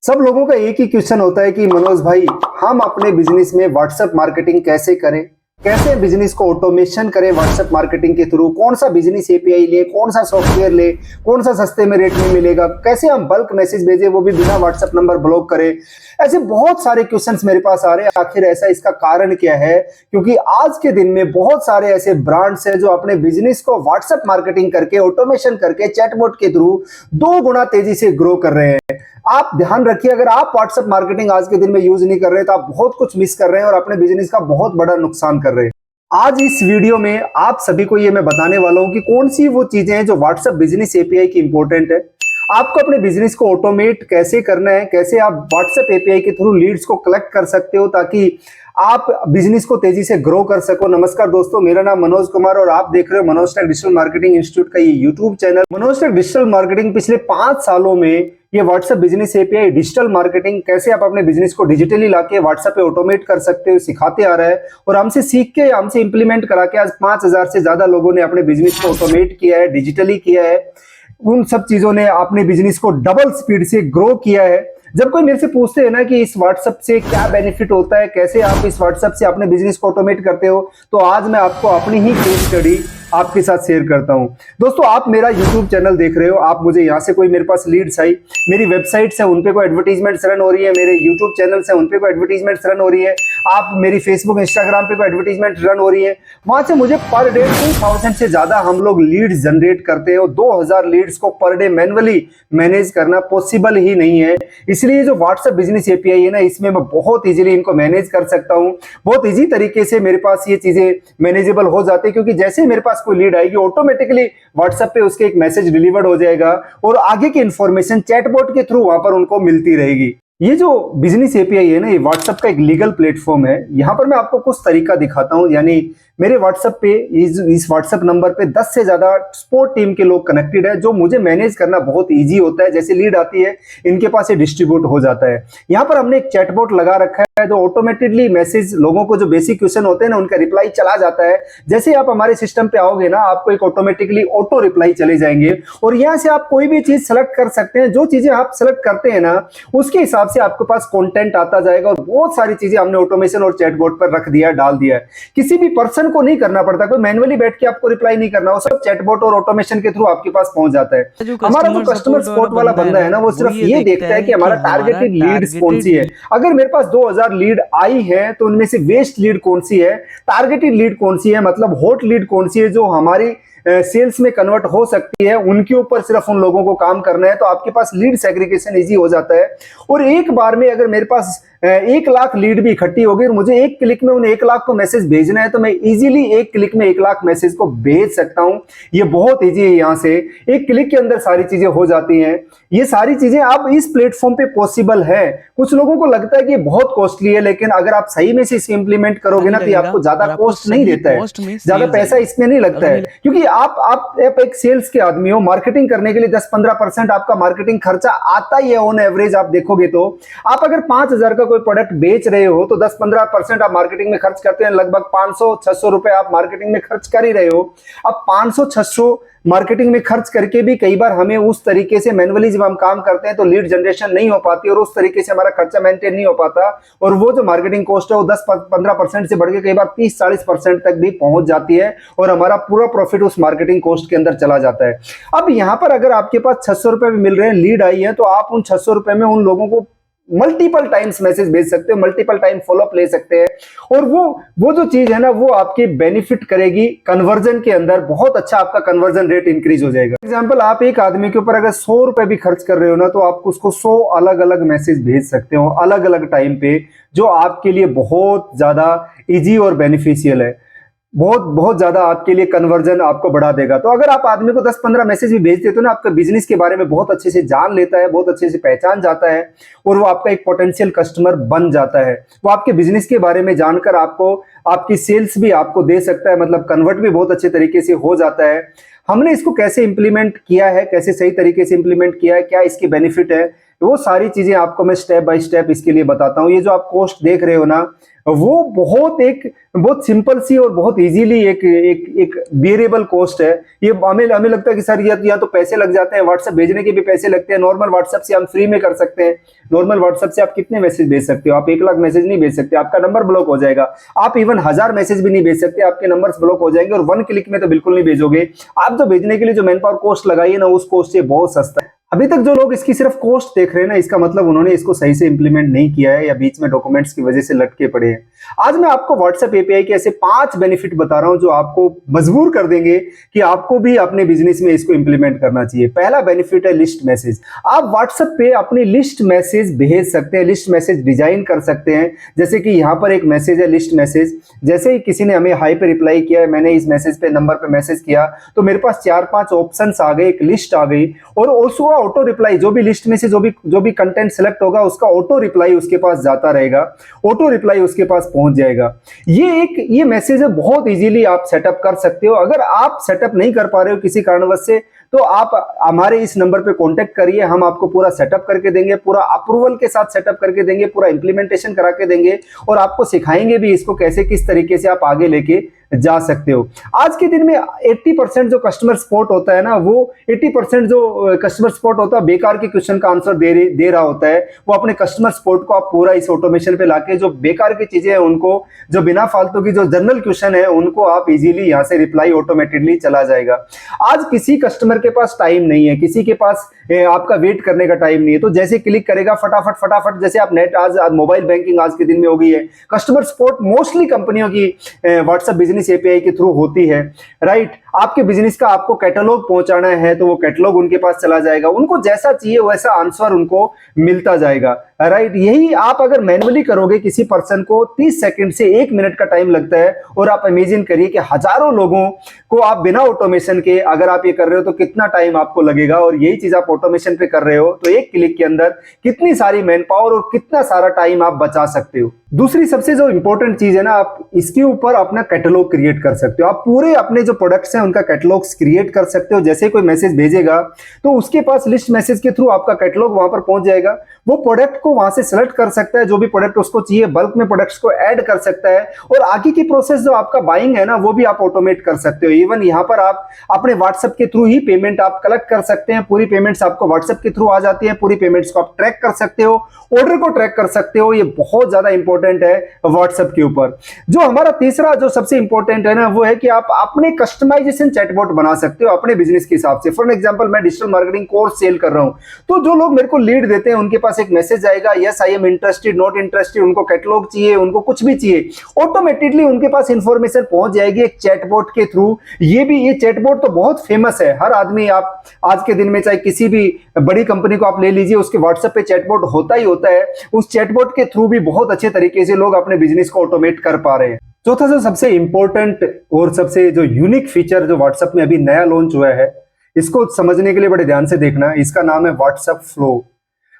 सब लोगों का एक ही क्वेश्चन होता है कि मनोज भाई, हम अपने बिजनेस में व्हाट्सएप मार्केटिंग कैसे करें, कैसे बिजनेस को ऑटोमेशन करें व्हाट्सएप मार्केटिंग के थ्रू, कौन सा बिजनेस एपीआई ले, कौन सा सॉफ्टवेयर ले, कौन सा सस्ते में रेट में मिलेगा, कैसे हम बल्क मैसेज भेजें वो भी बिना व्हाट्सएप नंबर ब्लॉक करें। ऐसे बहुत सारे क्वेश्चंस मेरे पास आ रहे हैं। आखिर ऐसा इसका कारण क्या है? क्योंकि आज के दिन में बहुत सारे ऐसे ब्रांड्स हैं जो अपने बिजनेस को व्हाट्सएप मार्केटिंग करके, ऑटोमेशन करके, चैटबॉट के थ्रू 2 गुना तेजी से ग्रो कर रहे हैं। आप ध्यान रखिए, अगर आप व्हाट्सएप मार्केटिंग आज के दिन में यूज नहीं कर रहे तो आप बहुत कुछ मिस कर रहे हैं और अपने बिजनेस का बहुत बड़ा नुकसान कर रहे हैं। आज इस वीडियो में आप सभी को ये मैं बताने वाला हूं कि कौन सी वो चीजें हैं जो व्हाट्सएप बिजनेस एपीआई की इंपॉर्टेंट है। आपको अपने बिजनेस को ऑटोमेट कैसे करना है, कैसे आप व्हाट्सएप एपीआई के थ्रू लीड्स को कलेक्ट कर सकते हो ताकि आप बिजनेस को तेजी से ग्रो कर सको। नमस्कार दोस्तों, मेरा नाम मनोज कुमार और आप देख रहे हो Manoj tech digital marketing institute का ये YouTube channel. Manoj tech digital marketing पिछले 5 सालों में ये WhatsApp business API, digital marketing, कैसे आप अपने बिजनेस को डिजिटली लाके व्हाट्सएप पे ऑटोमेट कर सकते हो, सिखाते आ रहा है। और हमसे सीख के, हमसे इंप्लीमेंट करा के आज 5000 से ज्यादा लोगों ने अपने बिजनेस को ऑटोमेट किया है, डिजिटली किया है। उन सब चीजों ने अपने बिजनेस को डबल स्पीड से ग्रो किया है। जब कोई मेरे से पूछते हैं ना कि इस व्हाट्सएप से क्या बेनिफिट होता है, कैसे आप इस व्हाट्सएप से अपने बिजनेस को ऑटोमेट करते हो, तो आज मैं आपको अपनी ही केस स्टडी आपके साथ शेयर करता हूं। दोस्तों, आप मेरा YouTube चैनल देख रहे हो, आप मुझे यहां से कोई मेरे पास लीड्स आई, मेरी वेबसाइट्स है उन पे कोई एडवर्टीजमेंट्स रन हो रही है, मेरे YouTube चैनल्स है उन पे कोई एडवर्टीजमेंट्स रन हो रही है, आप मेरी फेसबुक, इंस्टाग्राम पे कोई एडवर्टीजमेंट रन हो रही है, वहां से मुझे पर डे 2000 से ज्यादा हम लोग लीड्स जनरेट करते हैं। 2000 लीड्स को पर डे मैन्युअली मैनेज करना पॉसिबल ही नहीं है। इसलिए जो व्हाट्सएप बिजनेस एपीआई है ना, इसमें मैं बहुत इजीली इनको मैनेज कर सकता हूं। बहुत इजी तरीके से मेरे पास ये चीजें मैनेजेबल हो जाती है, क्योंकि जैसे ही मेरे पास कोई लीड आएगी ऑटोमेटिकली व्हाट्सएप पे उसके एक मैसेज डिलीवर्ड हो जाएगा और आगे की इंफॉर्मेशन चैटबॉट के थ्रू वहां पर उनको मिलती रहेगी। ये जो बिजनेस एपीआई है ना, ये व्हाट्सएप का एक लीगल प्लेटफॉर्म है। यहां पर मैं आपको कुछ तरीका दिखाता हूं। यानी मेरे व्हाट्सएप पे, इस व्हाट्सएप नंबर पे 10 से ज्यादा सपोर्ट टीम के लोग कनेक्टेड है, जो मुझे मैनेज करना बहुत इजी होता है। जैसे लीड आती है, इनके पास ये डिस्ट्रीब्यूट हो जाता है। यहाँ पर हमने एक चैटबॉट लगा रखा है जो ऑटोमेटिकली मैसेज, लोगों को जो बेसिक क्वेश्चन होते हैं ना उनका रिप्लाई चला जाता है। जैसे आप हमारे सिस्टम पे आओगे ना, आपको एक ऑटोमेटिकली ऑटो रिप्लाई चले जाएंगे और यहाँ से आप कोई भी चीज सेलेक्ट कर सकते हैं। जो चीजें आप सेलेक्ट करते हैं ना, उसके हिसाब से आपके पास कंटेंट आता जाएगा। और बहुत सारी चीजें हमने ऑटोमेशन और चैटबॉट पर रख दिया, डाल दिया है। किसी भी पर्सन को नहीं करना पड़ता, कोई मैन्युअली बैठ के आपको रिप्लाई नहीं करना, वो सब चैटबॉट और ऑटोमेशन के थ्रू आपके पास पहुंच जाता है। हमारा जो कस्टमर सपोर्ट वाला बंदा है ना, वो सिर्फ ये देखता है कि हमारा टारगेटेड लीड्स कौन सी है। अगर मेरे पास 2000 लीड आई है तो उनमें से वेस्ट लीड कौन सी है, टारगेटेड लीड कौन सी है, मतलब हॉट लीड कौन सी है जो हमारी सेल्स में कन्वर्ट हो सकती है, उनके ऊपर सिर्फ उन लोगों को काम करना है। तो आपके पास लीड सेग्रीगेशन इजी हो जाता है। और एक बार में अगर मेरे पास 1 लाख लीड भी इकट्ठी होगी और मुझे एक क्लिक में उन 1 लाख को मैसेज भेजना है, तो मैं इजीली एक क्लिक में 1 लाख मैसेज को भेज सकता हूं। ये बहुत इजी है। यहां से एक क्लिक के अंदर सारी चीजें हो जाती हैं। ये सारी चीजें आप इस प्लेटफॉर्म पे पॉसिबल है। कुछ लोगों को लगता है कि ये बहुत कॉस्टली है, लेकिन अगर आप सही में से इसे इंप्लीमेंट करोगे ना, तो ये आपको ज्यादा कॉस्ट नहीं देता है, ज्यादा पैसा इसमें नहीं लगता है। क्योंकि आप एक सेल्स के आदमी हो, मार्केटिंग करने के लिए 10-15% आपका मार्केटिंग खर्चा आता ही है ऑन एवरेज। आप देखोगे तो आप अगर 5000 का कोई प्रोडक्ट बेच रहे हो तो 10-15% आप मार्केटिंग में खर्च करते हैं। लगभग 500-600 रुपए आप मार्केटिंग में खर्च कर ही रहे हो। अब 500-600 मार्केटिंग में खर्च करके भी कई बार हमें उस तरीके से मैन्युअली जब हम काम करते हैं तो लीड जनरेशन नहीं हो पाती और उस तरीके से हमारा खर्चा मेंटेन नहीं हो पाता। और वो जो मार्केटिंग कॉस्ट है वो 10-15% से बढ़ के कई बार 30-40% तक भी पहुंच जाती है और हमारा पूरा प्रॉफिट उस मार्केटिंग कॉस्ट के अंदर चला जाता है। अब यहां पर अगर आपके पास 600 रुपए भी मिल रहे हैं, लीड आई है, तो आप उन 600 रुपए में उन लोगों को मल्टीपल टाइम्स मैसेज भेज सकते हो, मल्टीपल टाइम फॉलोअप ले सकते हैं। और वो जो चीज है ना, वो आपकी बेनिफिट करेगी कन्वर्जन के अंदर। बहुत अच्छा आपका कन्वर्जन रेट इंक्रीज हो जाएगा। एग्जांपल, आप एक आदमी के ऊपर अगर 100 रुपए भी खर्च कर रहे हो ना, तो आप उसको 100 अलग अलग मैसेज भेज सकते हो अलग अलग टाइम पे, जो आपके लिए बहुत ज्यादा इजी और बेनिफिशियल है। बहुत ज्यादा आपके लिए कन्वर्जन आपको बढ़ा देगा। तो अगर आप आदमी को 10-15 मैसेज भी भेज देते हो ना, आपका बिजनेस के बारे में बहुत अच्छे से जान लेता है, बहुत अच्छे से पहचान जाता है और वो आपका एक पोटेंशियल कस्टमर बन जाता है। वो आपके बिजनेस के बारे में जानकर आपको, आपकी सेल्स भी आपको दे सकता है, मतलब कन्वर्ट भी बहुत अच्छे तरीके से हो जाता है। हमने इसको कैसे इंप्लीमेंट किया है, कैसे सही तरीके से इंप्लीमेंट किया है, क्या इसके बेनिफिट है, वो सारी चीजें आपको मैं स्टेप बाय स्टेप इसके लिए बताता हूँ। ये जो आप कोस्ट देख रहे हो ना, वो बहुत सिंपल सी और बहुत इजीली एक वेरिएबल कोस्ट है। ये हमें लगता है कि सर यहाँ तो पैसे लग जाते हैं, व्हाट्सएप भेजने के भी पैसे लगते हैं। नॉर्मल व्हाट्सएप से हम फ्री में कर सकते हैं। नॉर्मल व्हाट्सएप से आप कितने मैसेज भेज सकते हो? आप 1 लाख मैसेज नहीं भेज सकते, आपका नंबर ब्लॉक हो जाएगा। आप इवन 1000 मैसेज भी नहीं भेज सकते, आपके नंबर्स ब्लॉक हो जाएंगे। और 1 क्लिक में तो बिल्कुल नहीं भेजोगे। आप जो भेजने के लिए जो मैन पावर कॉस्ट लगाई है ना, उस कॉस्ट से बहुत सस्ता है। अभी तक जो लोग इसकी सिर्फ कॉस्ट देख रहे हैं ना, इसका मतलब उन्होंने इसको सही से इंप्लीमेंट नहीं किया है या बीच में डॉक्यूमेंट्स की वजह से लटके पड़े हैं। आज मैं आपको व्हाट्सएप एपीआई के ऐसे 5 बेनिफिट बता रहा हूं जो आपको मजबूर कर देंगे कि आपको भी अपने बिजनेस में इसको इंप्लीमेंट करना चाहिए। पहला बेनिफिट है लिस्ट मैसेज। आप व्हाट्सएप पे अपनी लिस्ट मैसेज भेज सकते हैं, लिस्ट मैसेज डिजाइन कर सकते हैं। जैसे कि यहाँ पर एक मैसेज है लिस्ट मैसेज। जैसे ही किसी ने हमें हाई पे रिप्लाई किया है, मैंने इस मैसेज पे नंबर पे मैसेज किया, तो मेरे पास 4-5 ऑप्शन आ गए, एक लिस्ट आ गई। और उसका ऑटो रिप्लाई, जो भी लिस्ट में से जो भी कंटेंट सेलेक्ट होगा, उसका ऑटो रिप्लाई उसके पास जाता रहेगा, ऑटो रिप्लाई उसके पास पहुंच जाएगा। ये मैसेज है, बहुत इजीली आप सेटअप कर सकते हो। अगर आप सेटअप नहीं कर पा रहे हो किसी कारणवश से, तो आप हमारे इस नंबर पे कांटेक्ट करिए, हम आपको पूरा सेटअप करके देंगे, पूरा अप्रूवल के साथ सेटअप करके देंगे, पूरा इंप्लीमेंटेशन करा के देंगे और आपको सिखाएंगे भी इसको कैसे, किस तरीके से आप आगे लेके जा सकते हो। आज के दिन में 80% जो कस्टमर सपोर्ट होता है ना, वो 80% जो कस्टमर सपोर्ट होता है बेकार के क्वेश्चन का आंसर दे रहा होता है। वो अपने कस्टमर सपोर्ट को आप पूरा इस ऑटोमेशन पे लाके जो बेकार की चीजें हैं उनको, जो बिना फालतू की जो जनरल क्वेश्चन है उनको आप इजीली यहाँ से रिप्लाई ऑटोमेटिकली चला जाएगा। आज किसी कस्टमर के पास टाइम नहीं है, किसी के पास आपका वेट करने का टाइम नहीं है, तो जैसे क्लिक करेगा फटाफट, जैसे आप नेट आज मोबाइल बैंकिंग आज के दिन में हो गई है। कस्टमर सपोर्ट मोस्टली कंपनियों की व्हाट्सएप बिजनेस एपीआई के थ्रू होती है, राइट। आपके बिजनेस का आपको कैटलॉग पहुंचाना है तो वो कैटलॉग उनके पास चला जाएगा, उनको जैसा चाहिए वैसा आंसर उनको मिलता जाएगा, राइट। यही आप अगर मैन्युअली करोगे, किसी पर्सन को 30 सेकंड से 1 मिनट का टाइम लगता है, और आप इमेजिन करिए कि हजारों लोगों को आप बिना ऑटोमेशन के अगर आप ये कर रहे हो तो कितना टाइम आपको लगेगा। और यही चीज आप ऑटोमेशन पे कर रहे हो तो 1 क्लिक के अंदर कितनी सारी मैन पावर और कितना सारा टाइम आप बचा सकते हो। दूसरी सबसे जो इंपॉर्टेंट चीज है ना, आप इसके ऊपर अपना कैटलॉग क्रिएट कर सकते हो। आप पूरे अपने जो प्रोडक्ट्स हैं उनका कैटलॉग्स क्रिएट कर सकते हो। जैसे कोई मैसेज भेजेगा तो उसके पास लिस्ट मैसेज के थ्रू आपका कैटलॉग वहां पर पहुंच जाएगा। वो प्रोडक्ट को वहां से सेलेक्ट कर सकता है, जो भी प्रोडक्ट उसको चाहिए, बल्क में प्रोडक्ट्स को ऐड कर सकता है। और आगे की प्रोसेस जो आपका बाइंग है ना, वो भी आप ऑटोमेट कर सकते हो। इवन यहाँ पर आप अपने व्हाट्सएप के थ्रू ही पेमेंट आप कलेक्ट कर सकते हैं। पूरी पेमेंट्स आपको व्हाट्सएप के थ्रू आ जाती है, पूरी पेमेंट्स को आप ट्रैक कर सकते हो, ऑर्डर को ट्रैक कर सकते हो। ये बहुत ज्यादा इंपॉर्टेंट है व्हाट्सएप के ऊपर। जो हमारा तीसरा जो सबसे इंपॉर्टेंट है ना, वो है कि आप अपने कस्टमाइजेशन चैटबॉट बना सकते हो अपने बिजनेस के हिसाब से। फॉर एग्जांपल, मैं डिजिटल मार्केटिंग कोर्स सेल कर रहा हूं, तो जो लोग मेरे को लीड देते हैं उनके पास एक मैसेज आएगा, yes I am interested, not interested, उनको कैटलॉग चाहिए, उनको कुछ भी चाहिए, ऑटोमेटिकली उनके पास इंफॉर्मेशन पहुंच जाएगी एक चैटबॉट के थ्रू। ये चैटबॉट तो बहुत फेमस है, हर आदमी, आप आज के दिन में चाहे किसी भी बड़ी कंपनी को आप ले लीजिए, उसके व्हाट्सएप पे चैटबॉट होता ही होता है। उस चैटबॉट के थ्रू भी बहुत अच्छे तरीके से लोग अपने बिजनेस को ऑटोमेट कर पा रहे हैं। चौथा जो सबसे इंपॉर्टेंट और सबसे जो यूनिक फीचर जो व्हाट्सएप में अभी नया लॉन्च हुआ है, इसको समझने के लिए बड़े ध्यान से देखना। इसका नाम है व्हाट्सएप फ्लो।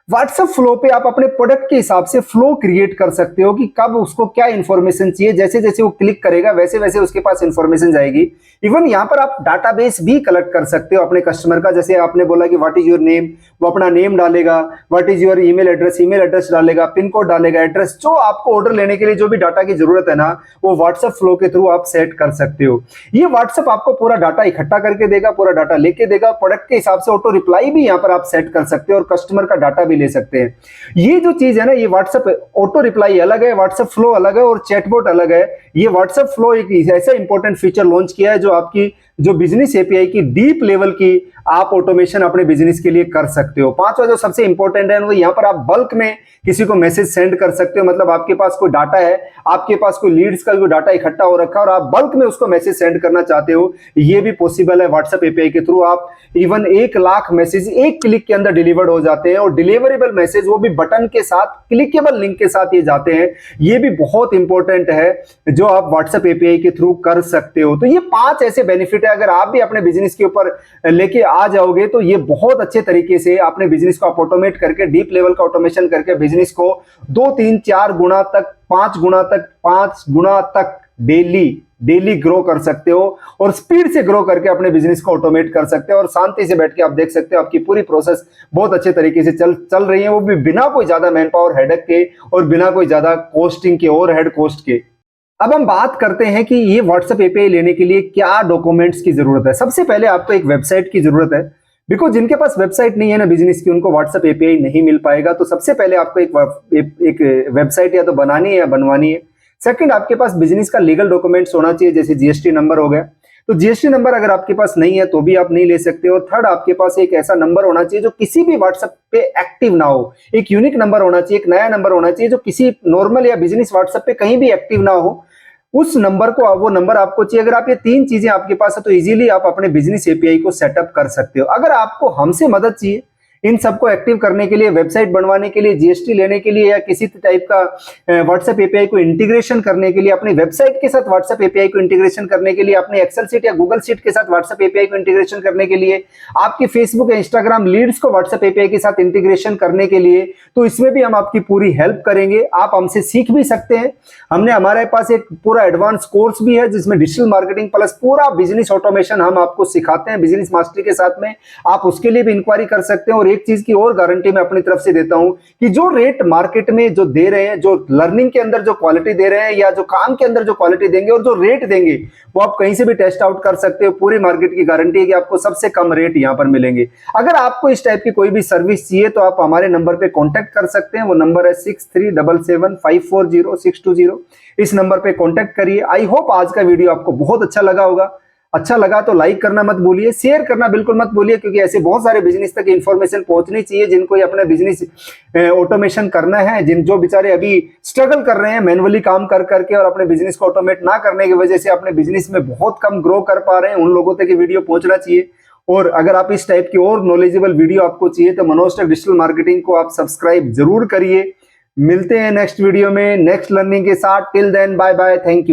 व्हाट्सएप फ्लो पे आप अपने प्रोडक्ट के हिसाब से फ्लो क्रिएट कर सकते हो कि कब उसको क्या इंफॉर्मेशन चाहिए। जैसे जैसे वो क्लिक करेगा वैसे वैसे उसके पास इंफॉर्मेशन जाएगी। इवन यहाँ पर आप डाटाबेस भी कलेक्ट कर सकते हो अपने कस्टमर का। जैसे आपने बोला कि व्हाट इज योर नेम, वो अपना नेम डालेगा, what is your email address डालेगा, पिन कोड डालेगा, एड्रेस, जो आपको ऑर्डर लेने के लिए जो भी डाटा की जरूरत है ना, वो व्हाट्सएप फ्लो के थ्रू आप सेट कर सकते हो। ये व्हाट्सएप आपको पूरा डाटा इकट्ठा करके देगा, पूरा डाटा लेके देगा। प्रोडक्ट के हिसाब से ऑटो रिप्लाई भी यहाँ पर आप सेट कर सकते हो और कस्टमर का डाटा भी ले सकते हैं। ये जो चीज है ना, ये व्हाट्सएप ऑटो रिप्लाई अलग है, व्हाट्सएप फ्लो अलग है और चैटबॉट अलग है। ये व्हाट्सएप फ्लो एक ऐसा इंपॉर्टेंट फीचर लॉन्च किया है जो आपकी जो बिजनेस एपीआई की डीप लेवल की आप ऑटोमेशन अपने बिजनेस के लिए कर सकते हो। पांचवा जो सबसे इंपॉर्टेंट है, वो यहाँ पर आप बल्क में किसी को मैसेज सेंड कर सकते हो। मतलब आपके पास कोई डाटा है, आपके पास कोई लीड्स का कोई डाटा इकट्ठा हो रखा है और आप बल्क में उसको मैसेज सेंड करना चाहते हो, ये भी पॉसिबल है व्हाट्सएप एपीआई के थ्रू। आप इवन 1 लाख मैसेज 1 क्लिक के अंदर डिलीवर्ड हो जाते हैं और डिलीवरेबल मैसेज वो भी बटन के साथ, क्लिकेबल लिंक के साथ ये जाते हैं। ये भी बहुत इंपॉर्टेंट है जो आप व्हाट्सएप एपीआई के थ्रू कर सकते हो। तो ये 5 ऐसे बेनिफिट है, अगर आप भी अपने बिजनेस के ऊपर लेके आ जाओगे तो ये बहुत अच्छे तरीके से अपने बिजनेस को आप ऑटोमेट करके, डीप लेवल का ऑटोमेशन करके बिजनेस को 2, 3, 4 गुना तक, 5 गुना तक डेली डेली ग्रो कर सकते हो और स्पीड से ग्रो करके अपने बिजनेस को ऑटोमेट कर सकते हो और शांति से बैठ के आप देख सकते हो आपकी पूरी प्रोसेस बहुत अच्छे तरीके से चल रही है, वो भी बिना कोई ज्यादा मैन पावर हेडेक के और बिना कोई ज्यादा कॉस्टिंग के और हेड कॉस्ट के। अब हम बात करते हैं कि ये व्हाट्सएप एपीआई लेने के लिए क्या डॉक्यूमेंट्स की जरूरत है। सबसे पहले आपको एक वेबसाइट की जरूरत है, बिकॉज जिनके पास वेबसाइट नहीं है ना बिजनेस की, उनको व्हाट्सएप एपीआई नहीं मिल पाएगा। तो सबसे पहले आपको एक वेबसाइट या तो बनानी है या बनवानी है। सेकंड, आपके पास बिजनेस का लीगल डॉक्यूमेंट्स होना चाहिए, जैसे जीएसटी नंबर हो गया। तो जीएसटी नंबर अगर आपके पास नहीं है तो भी आप नहीं ले सकते। और थर्ड, आपके पास एक ऐसा नंबर होना चाहिए जो किसी भी व्हाट्सएप पे एक्टिव ना हो। एक यूनिक नंबर होना चाहिए, एक नया नंबर होना चाहिए जो किसी नॉर्मल या बिजनेस व्हाट्सएप पे कहीं भी एक्टिव ना हो। उस नंबर को, वो नंबर आपको चाहिए। अगर आप ये तीन चीजें आपके पास है तो इजीली आप अपने बिजनेस एपीआई को सेटअप कर सकते हो। अगर आपको हमसे मदद चाहिए इन सबको एक्टिव करने के लिए, वेबसाइट बनवाने के लिए, जीएसटी लेने के लिए या किसी टाइप का व्हाट्सएप एपीआई को इंटीग्रेशन करने के लिए, अपनी वेबसाइट के साथ व्हाट्सएप एपीआई को इंटीग्रेशन करने के लिए, अपने एक्सेल शीट या गूगल शीट के साथ व्हाट्सएप एपीआई को इंटीग्रेशन करने के लिए, आपकी फेसबुक या इंस्टाग्राम लीड्स को व्हाट्सएप एपीआई के साथ इंटीग्रेशन करने के लिए, तो इसमें भी हम आपकी पूरी हेल्प करेंगे। आप हमसे सीख भी सकते हैं। हमारे पास एक पूरा एडवांस कोर्स भी है जिसमें डिजिटल मार्केटिंग प्लस पूरा बिजनेस ऑटोमेशन हम आपको सिखाते हैं बिजनेस मास्टरी के साथ में। आप उसके लिए भी इंक्वायरी कर सकते हैं। और एक चीज की और गारंटी मैं अपनी तरफ से देता हूं कि जो रेट मार्केट में जो दे रहे हैं, जो लर्निंग के अंदर जो क्वालिटी दे रहे हैं या जो काम के अंदर जो क्वालिटी देंगे और जो रेट देंगे, वो आप कहीं से भी टेस्ट आउट कर सकते हो। पूरी मार्केट की गारंटी है कि आपको सबसे कम रेट यहां पर मिलेंगे। अगर आपको इस टाइप की कोई भी सर्विस चाहिए तो आप हमारे नंबर पे कांटेक्ट कर सकते हैं। वो नंबर है 6377540620। इस नंबर पे कांटेक्ट करिए। आई होप आज का वीडियो आपको बहुत अच्छा लगा होगा। अच्छा लगा तो लाइक करना मत भूलिए, शेयर करना बिल्कुल मत भूलिए, क्योंकि ऐसे बहुत सारे बिजनेस तक इंफॉर्मेशन पहुंचनी चाहिए जिनको अपना बिजनेस ऑटोमेशन करना है, जो बेचारे अभी स्ट्रगल कर रहे हैं मैनुअली काम कर करके और अपने बिजनेस को ऑटोमेट ना करने की वजह से अपने बिजनेस में बहुत कम ग्रो कर पा रहे हैं। उन लोगों तक ये वीडियो पहुंचना चाहिए। और अगर आप इस टाइप की और नॉलेजेबल वीडियो आपको चाहिए तो मनोज टेक डिजिटल मार्केटिंग को आप सब्सक्राइब जरूर करिए। मिलते हैं नेक्स्ट वीडियो में नेक्स्ट लर्निंग के साथ। Till then bye bye, thank you.